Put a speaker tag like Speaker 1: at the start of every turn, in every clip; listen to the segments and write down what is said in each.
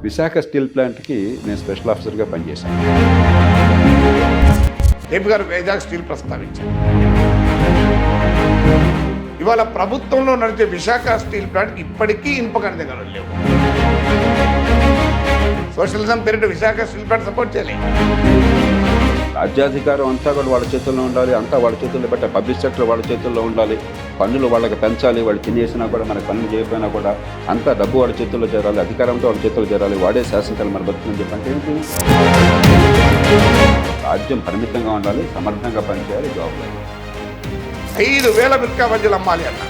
Speaker 1: Visakha steel ప్లాంట్కి నేను special ఆఫీసర్గా పనిచేశాను.
Speaker 2: ఏపీ గారు వైజాగ్ స్టీల్ ప్రస్తావించారు. ఇవాళ ప్రభుత్వంలో నడిచే విశాఖ స్టీల్ ప్లాంట్ ఇప్పటికీ ఇనుప ఖనిజ గనులు లేవు. సోషలిజం పేరిట విశాఖ స్టీల్ ప్లాంట్ సపోర్ట్ చేయలేదు.
Speaker 1: రాజ్యాధికారం అంతా కూడా వాళ్ళ చేతుల్లో ఉండాలి, అంతా వాళ్ళ చేతుల్లో పెట్టే పబ్లిక్ సెక్టర్ వాళ్ళ చేతుల్లో ఉండాలి, పన్నులు వాళ్ళకి పెంచాలి, వాళ్ళు తినేసినా కూడా మనకు పనులు చేయకపోయినా కూడా అంతా డబ్బు వాళ్ళ చేతుల్లో చేరాలి, అధికారంతో వాళ్ళ చేతుల్లో చేరాలి, వాడే శాసించాలి మన బతుకుని చెప్పంటే ఏంటి? రాజ్యం పరిమితంగా ఉండాలి, సమర్థంగా పనిచేయాలి, జాబ్ లేదు.
Speaker 2: 5,000 మిర్కా బజ్జీలు అమ్మాలి అన్న.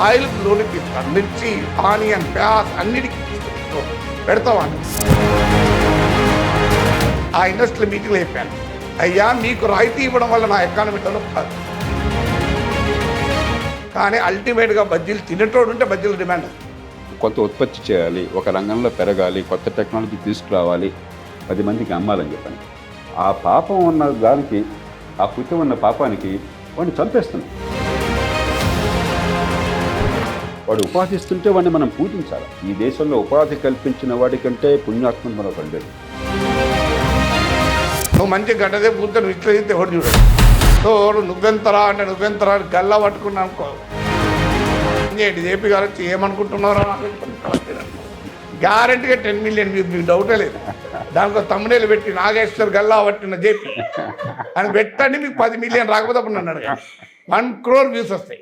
Speaker 2: ఆయిల్ లోనికి ఇస్తారు, మిర్చి, ఆనియన్, ప్యాస్ అన్నిటికీ పెడతామని ఆ ఇండస్ట్రియల్ మీటింగ్లో చెప్పాను. అయ్యా మీకు రాయితీ ఇవ్వడం వల్ల నా ఎకానమీ డెవలప్ కాదు, కానీ అల్టిమేట్గా బజ్జీలు తినేటోడు ఉంటే బజ్జీల డిమాండ్.
Speaker 1: కొంత ఉత్పత్తి చేయాలి, ఒక రంగంలో పెరగాలి, కొత్త టెక్నాలజీ తీసుకురావాలి, 10 మందికి అమ్మాలని చెప్పని ఆ పాపం ఉన్న దానికి, ఆ పుట్టి ఉన్న పాపానికి వాడిని చంపేస్తున్నాం. వాడు ఉపాధిస్తుంటే వాడిని మనం పూజించాలి. ఈ దేశంలో ఉపాధి కల్పించిన వాడికంటే పుణ్యాత్ముడు మరొకడు లేడు.
Speaker 2: నువ్వు మంచి గడ్డదే పూర్తి నువ్వు ఇట్లా చేస్తే ఎవరు చూడడు. సో నువ్వెంతరా అంటే నువ్వెంతరా అని గల్లా పట్టుకున్నా అనుకో, ఏంటి జేపీ గారు వచ్చి ఏమనుకుంటున్నారా గ్యారెంటీగా 10 మిలియన్ మీకు డౌటే లేదు. దానికి తమ్ముడేలు పెట్టి నాగేశ్వర్ గల్లా పట్టిన జేపీ అని పెట్టండి, మీకు 10 మిలియన్ రాకపోతే అప్పుడు నన్ను అడగండి, 1 crore వ్యూస్ వస్తాయి.